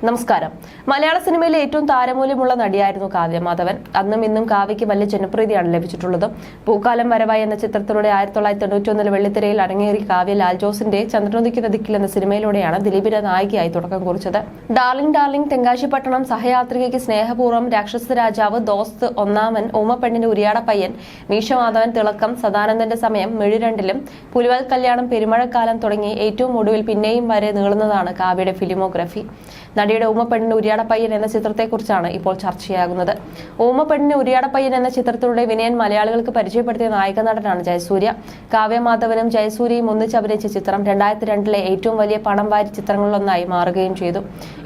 നമസ്കാരം. മലയാള സിനിമയിലെ ഏറ്റവും താരമൂല്യമുള്ള നടിയായിരുന്നു കാവ്യ മാധവൻ. അന്നും ഇന്നും കാവ്യയ്ക്ക് വലിയ ജനപ്രീതിയാണ് ലഭിച്ചിട്ടുള്ളത്. പൂക്കാലം വരവായി എന്ന ചിത്രത്തിലൂടെ 1991 വെള്ളിത്തിരയിൽ അരങ്ങേറി കാവ്യ ലാൽ ജോസിന്റെ ചന്ദ്രനുദിക്കുന്ന ദിക്കിൽ എന്ന സിനിമയിലൂടെയാണ് ദിലീപിന്റെ നായികയായി തുടക്കം കുറിച്ചത്. ഡാർലിംഗ് ഡാർലിംഗ്, തെങ്കാശിപ്പട്ടണം, സഹയാത്രികയ്ക്ക് സ്നേഹപൂർവ്വം, രാക്ഷസ രാജാവ്, ദോസ്ത്, ഒന്നാമൻ, ഊമപ്പെണ്ണിന്റെ ഉരിയാട പയ്യൻ, മീശമാധവൻ, തിളക്കം, സദാനന്ദന്റെ സമയം, മിഴിരണ്ടിലും, പുലിവാൽ കല്യാണം, പെരുമഴക്കാലം തുടങ്ങി ഏറ്റവും ഒടുവിൽ പിന്നെയും വരെ നീളുന്നതാണ് കാവ്യയുടെ ഫിലിമോഗ്രഫി. നടിയുടെ ഊമപ്പെണ്ണിന് ഉരിയാട പയ്യൻ എന്ന ചിത്രത്തെക്കുറിച്ചാണ് ഇപ്പോൾ ചർച്ചയാകുന്നത്. ഊമപ്പെണ്ണിന് ഉരിയാട പയ്യൻ എന്ന ചിത്രത്തിലൂടെ വിനയൻ മലയാളികൾക്ക് പരിചയപ്പെടുത്തിയ നായിക നടനാണ് ജയസൂര്യ. കാവ്യ മാധവനും ജയസൂര്യയും ഒന്നിച്ച് അഭിനയിച്ച ചിത്രം 2002 ഏറ്റവും വലിയ പണം വാരി ചിത്രങ്ങളിലൊന്നായി മാറുകയും ചെയ്തു.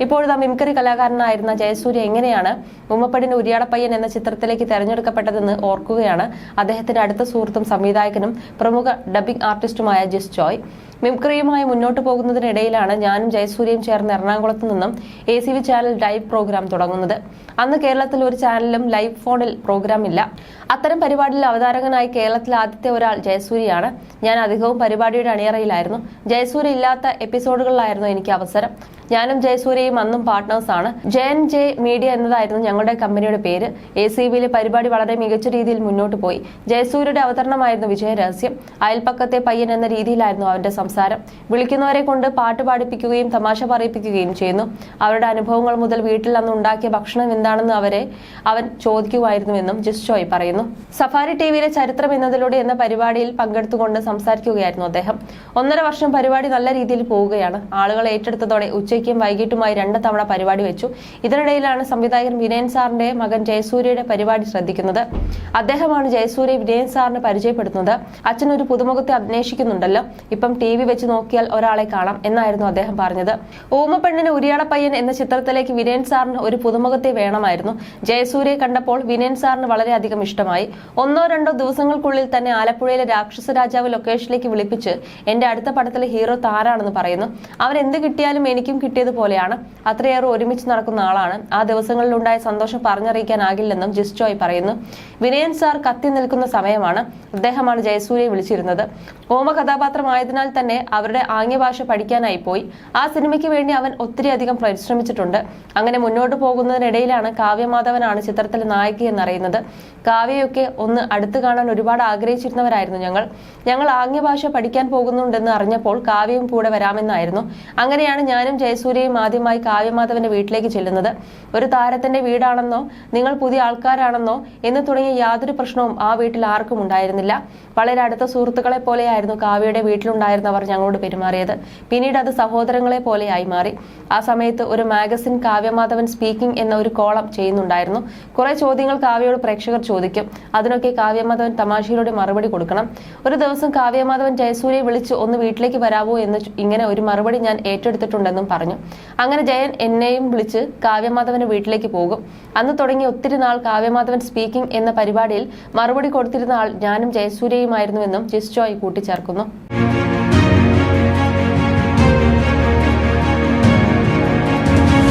ഇപ്പോഴത്തെ മിമിക്രി കലാകാരനായിരുന്ന ജയസൂര്യ എങ്ങനെയാണ് ഊമപ്പെണ്ണിന് ഉരിയാട പയ്യൻ എന്ന ചിത്രത്തിലേക്ക് തെരഞ്ഞെടുക്കപ്പെട്ടതെന്ന് ഓർക്കുകയാണ് അദ്ദേഹത്തിന്റെ അടുത്ത സുഹൃത്തും സംവിധായകനും പ്രമുഖ ഡബ്ബിംഗ് ആർട്ടിസ്റ്റുമായ ജിസ് ജോയ്. മിമിക്രിയുമായി മുന്നോട്ട് പോകുന്നതിനിടയിലാണ് ഞാനും ജയസൂര്യയും ചേർന്ന് എറണാകുളത്ത് നിന്നും ACV ചാനൽ ലൈവ് പ്രോഗ്രാം തുടങ്ങുന്നത്. അന്ന് കേരളത്തിൽ ഒരു ചാനലിലും ലൈവ് ഫോണിൽ പ്രോഗ്രാം ഇല്ല. അത്തരം പരിപാടിയിൽ അവതാരകനായി കേരളത്തിലെ ആദ്യത്തെ ഒരാൾ ജയസൂര്യയാണ്. ഞാൻ അധികവും പരിപാടിയുടെ അണിയറയിലായിരുന്നു. ജയസൂര്യ ഇല്ലാത്ത എപ്പിസോഡുകളിലായിരുന്നു എനിക്ക് അവസരം. ഞാനും ജയസൂര്യയും അന്നും പാർട്ട്നേഴ്സാണ്. JNJ മീഡിയ എന്നതായിരുന്നു ഞങ്ങളുടെ കമ്പനിയുടെ പേര്. ACVയിലെ പരിപാടി വളരെ മികച്ച രീതിയിൽ മുന്നോട്ട് പോയി. ജയസൂര്യയുടെ അവതരണമായിരുന്നു വിജയരഹസ്യം. അയൽപ്പക്കത്തെ പയ്യൻ എന്ന രീതിയിലായിരുന്നു അവന്റെ സംസാരം. വിളിക്കുന്നവരെ കൊണ്ട് പാട്ട് പാടിപ്പിക്കുകയും തമാശ പറയിപ്പിക്കുകയും ചെയ്യുന്നു. അവരുടെ അനുഭവങ്ങൾ മുതൽ വീട്ടിൽ അന്ന് ഉണ്ടാക്കിയ ഭക്ഷണം എന്താണെന്ന് അവൻ ചോദിക്കുമായിരുന്നുവെന്നും ജിസ് ജോയ് പറയുന്നു. സഫാരി TVയിലെ ചരിത്രം എന്നതിലൂടെ എന്ന പരിപാടിയിൽ പങ്കെടുത്തുകൊണ്ട് സംസാരിക്കുകയായിരുന്നു അദ്ദേഹം. 1.5 വർഷം പരിപാടി നല്ല രീതിയിൽ പോവുകയാണ്. ആളുകൾ ഏറ്റെടുത്തതോടെ ഉച്ചയ്ക്കും വൈകിട്ടുമായി 2 തവണ പരിപാടി വെച്ചു. ഇതിനിടയിലാണ് സംവിധായകൻ വിനയൻ സാറിന്റെ മകൻ ജയസൂര്യയുടെ പരിപാടി ശ്രദ്ധിക്കുന്നത്. അദ്ദേഹമാണ് ജയസൂര്യ വിനയൻ സാറിന് പരിചയപ്പെടുത്തുന്നത്. അച്ഛൻ ഒരു പുതുമുഖത്തെ അന്വേഷിക്കുന്നുണ്ടല്ലോ, ഇപ്പം TV വെച്ച് നോക്കിയാൽ ഒരാളെ കാണാം എന്നായിരുന്നു അദ്ദേഹം പറഞ്ഞത്. ഊമപ്പെണ്ണിന് ഉരിയാട പയ്യൻ എന്ന ചിത്രത്തിലേക്ക് വിനയൻ സാറിന് ഒരു പുതുമുഖത്തെ വേണമായിരുന്നു. ജയസൂര്യയെ കണ്ടപ്പോൾ വിനയൻ സാറിന് വളരെയധികം ഇഷ്ടമായി. 1-2 ദിവസങ്ങൾക്കുള്ളിൽ തന്നെ ആലപ്പുഴയിലെ രാക്ഷസ രാജാവ് ലൊക്കേഷനിലേക്ക് വിളിപ്പിച്ച് എന്റെ അടുത്ത പടത്തിലെ ഹീറോ താരാണെന്ന് പറയുന്നു. അവൻ എന്ത് കിട്ടിയാലും എനിക്കും കിട്ടിയതുപോലെയാണ്. അത്രയേറെ ഒരുമിച്ച് നടക്കുന്ന ആളാണ്. ആ ദിവസങ്ങളിലുണ്ടായ സന്തോഷം പറഞ്ഞറിയിക്കാനാകില്ലെന്നും ജിസ് ജോയ് പറയുന്നു. വിനയൻ സാർ കത്തി നിൽക്കുന്ന സമയമാണ്. അദ്ദേഹമാണ് ജയസൂര്യയെ വിളിച്ചിരുന്നത്. ഓമ കഥാപാത്രമായതിനാൽ തന്നെ അവരുടെ ആംഗ്യഭാഷ പഠിക്കാനായി പോയി. ആ സിനിമയ്ക്ക് വേണ്ടി അവൻ ഒത്തിരി അധികം പരിശ്രമിച്ചിട്ടുണ്ട്. അങ്ങനെ മുന്നോട്ട് പോകുന്നതിനിടയിലാണ് കാവ്യ മാധവനാണ് ചിത്രത്തിലെ നായിക എന്നറിയുന്നത്. കാവ്യയൊക്കെ ഒന്ന് അടുത്ത് കാണാൻ ഒരുപാട് ആഗ്രഹിച്ചിരുന്നവരായിരുന്നു ഞങ്ങൾ ആംഗ്യഭാഷ പഠിക്കാൻ പോകുന്നുണ്ടെന്ന് അറിഞ്ഞപ്പോൾ കാവ്യയും കൂടെ വരാമെന്നായിരുന്നു. അങ്ങനെയാണ് ഞാനും ജയസൂര്യയും ആദ്യമായി കാവ്യമാധവന്റെ വീട്ടിലേക്ക് ചെല്ലുന്നത്. ഒരു താരത്തിന്റെ വീടാണെന്നോ നിങ്ങൾ പുതിയ ആൾക്കാരാണെന്നോ എന്ന് തുടങ്ങിയ യാതൊരു പ്രശ്നവും ആ വീട്ടിൽ ആർക്കും ഉണ്ടായിരുന്നില്ല. വളരെ അടുത്ത സുഹൃത്തുക്കളെ പോലെയായിരുന്നു കാവ്യയുടെ വീട്ടിലുണ്ടായിരുന്നവർ ഞങ്ങളോട് പെരുമാറിയത്. പിന്നീട് അത് സഹോദരങ്ങളെ പോലെയായി മാറി. ആ സമയത്ത് ഒരു മാഗസിൻ കാവ്യമാധവൻ സ്പീക്കിംഗ് എന്ന ഒരു കോളം ചെയ്യുന്നുണ്ടായിരുന്നു. കുറെ ചോദ്യങ്ങൾ കാവ്യയോട് പ്രേക്ഷകർ ചോദിക്കും. അതിനൊക്കെ കാവ്യമാധവൻ തമാശയിലൂടെ മറുപടി കൊടുക്കണം. ഒരു ദിവസം കാവ്യമാധവൻ ജയസൂര്യയെ വിളിച്ച് ഒന്ന് വീട്ടിലേക്ക് വരാവോ എന്ന് ഇങ്ങനെ ഒരു മറുപടി ഞാൻ ഏറ്റെടുത്തിട്ടുണ്ടെന്നും പറഞ്ഞു. അങ്ങനെ ജയൻ എന്നെയും വിളിച്ച് കാവ്യമാധവന്റെ വീട്ടിലേക്ക് പോകും. അന്ന് തുടങ്ങി ഒത്തിരി നാൾ കാവ്യമാധവൻ സ്പീക്കിംഗ് എന്ന പരിപാടിയിൽ മറുപടി കൊടുത്തിരുന്ന ആൾ ഞാനും ജയസൂര്യയുമായിരുന്നുവെന്നും ജിസ് ജോയ് കൂട്ടിച്ചേർക്കുന്നു.